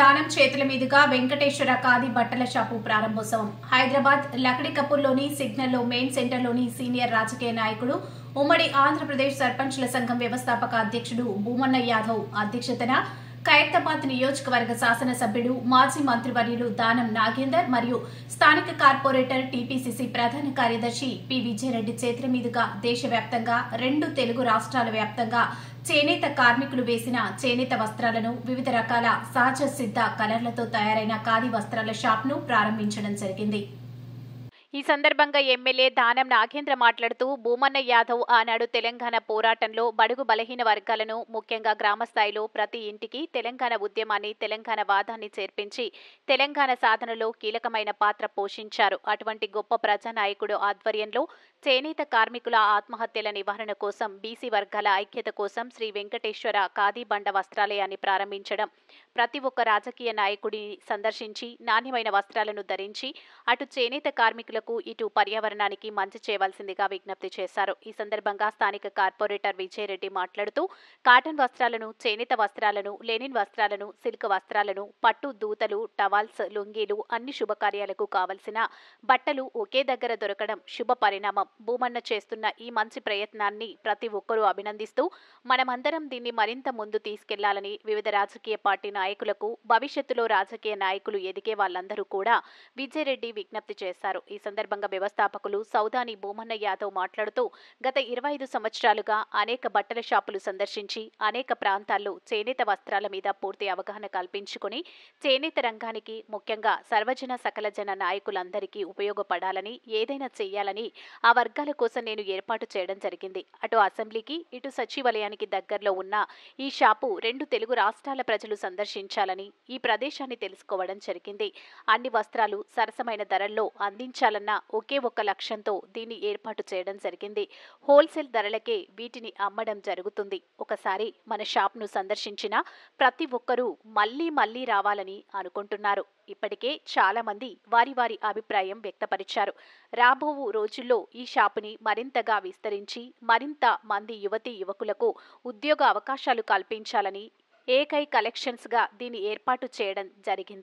దానం చేతుల మీదుగా వెంకటేశ్వర ఖాదీ బట్టల షాపు ప్రారంభోత్సవం. హైదరాబాద్ లక్డీకపూర్లోని సిగ్నల్లో మెయిన్ సెంటర్లోని సీనియర్ రాజకీయ నాయకుడు, ఉమ్మడి ఆంధ్రప్రదేశ్ సర్పంచ్ల సంఘం వ్యవస్థాపక అధ్యక్షుడు భూమన్న యాదవ్ అధ్యక్షతన ఖైరతాబాద్ నియోజకవర్గ శాసనసభ్యుడు, మాజీ మంత్రివర్యులు దానం నాగేందర్ మరియు స్థానిక కార్పొరేటర్ టీపీసీసీ ప్రధాన కార్యదర్శి పి విజయరెడ్డి చేతుల మీదుగా దేశవ్యాప్తంగా 2 తెలుగు రాష్ట్రాల వ్యాప్తంగా చేనేత కార్మికులు వేసిన చేనేత వస్త్రాలను వివిధ రకాల సహజ సిద్ధ కలర్లతో తయారైన ఖాదీ వస్త్రాల షాప్ను ప్రారంభించడం జరిగింది. ఈ సందర్భంగా ఎమ్మెల్యే దానం నాగేంద్ర మాట్లాడుతూ, భూమన్న యాదవ్ ఆనాడు తెలంగాణ పోరాటంలో బడుగు బలహీన వర్గాలను, ముఖ్యంగా గ్రామ స్థాయిలో ప్రతి ఇంటికి తెలంగాణ ఉద్యమాన్ని, తెలంగాణ వాదాన్ని చేర్పించి తెలంగాణ సాధనలో కీలకమైన పాత్ర పోషించారు. అటువంటి గొప్ప ప్రజానాయకుడు ఆధ్వర్యంలో చేనేత కార్మికుల ఆత్మహత్యల నివారణ కోసం, బీసీ వర్గాల ఐక్యత కోసం శ్రీ వెంకటేశ్వర ఖాదీ బండ వస్త్రాలయాన్ని ప్రారంభించడం, ప్రతి ఒక్క రాజకీయ నాయకుడిని సందర్శించి నాణ్యమైన వస్త్రాలను ధరించి అటు చేనేత కార్మికులకు, ఇటు పర్యావరణానికి మంచి చేయవలసిందిగా విజ్ఞప్తి చేశారు. ఈ సందర్భంగా స్థానిక కార్పొరేటర్ విజయరెడ్డి మాట్లాడుతూ, కాటన్ వస్త్రాలను, చేనేత వస్త్రాలను, లెనిన్ వస్త్రాలను, సిల్క్ వస్త్రాలను, పట్టు దూతలు, టవాల్స్, లుంగీలు అన్ని శుభకార్యాలకు కావలసిన బట్టలు ఒకే దగ్గర దొరకడం శుభ పరిణామం. భూమన్న చేస్తున్న ఈ మంచి ప్రయత్నాన్ని ప్రతి ఒక్కరూ అభినందిస్తూ, మనమందరం దీన్ని మరింత ముందు తీసుకెళ్లాలని వివిధ రాజకీయ పార్టీ నాయకులకు, భవిష్యత్తులో రాజకీయ నాయకులు ఎదిగే వాళ్ళందరూ కూడా విజయరెడ్డి విజ్ఞప్తి చేశారు. ఈ సందర్భంగా వ్యవస్థాపకులు సౌదాని భూమన్న యాదవ్ మాట్లాడుతూ, గత 25 సంవత్సరాలుగా అనేక బట్టల షాపులు సందర్శించి అనేక ప్రాంతాల్లో చేనేత వస్త్రాల మీద పూర్తి అవగాహన కల్పించుకుని చేనేత రంగానికి, ముఖ్యంగా సర్వజన సకల జన నాయకులందరికీ ఉపయోగపడాలని, ఏదైనా చేయాలని ఆ వర్గాల కోసం నేను ఏర్పాటు చేయడం జరిగింది. అటు అసెంబ్లీకి, ఇటు సచివాలయానికి దగ్గరలో ఉన్న ఈ షాపు 2 తెలుగు రాష్ట్రాల ప్రజలు సందర్శించాలని, ఈ ప్రదేశాన్ని తెలుసుకోవడం జరిగింది. అన్ని వస్త్రాలు సరసమైన ధరల్లో అందించాలన్న ఒకే ఒక్క లక్ష్యంతో దీన్ని ఏర్పాటు చేయడం జరిగింది. హోల్సేల్ ధరలకే వీటిని అమ్మడం జరుగుతుంది. ఒకసారి మన షాప్ను సందర్శించిన ప్రతి ఒక్కరూ మళ్లీ మళ్లీ రావాలని అనుకుంటున్నారు. ఇప్పటికే చాలా మంది వారి వారి అభిప్రాయం వ్యక్తపరిచారు. రాబో రోజుల్లో ఈ షాపుని మరింతగా విస్తరించి మరింత మంది యువతీ యువకులకు ఉద్యోగ అవకాశాలు కల్పించాలని ఏకై కలెక్షన్స్గా దీన్ని ఏర్పాటు చేయడం జరిగింది.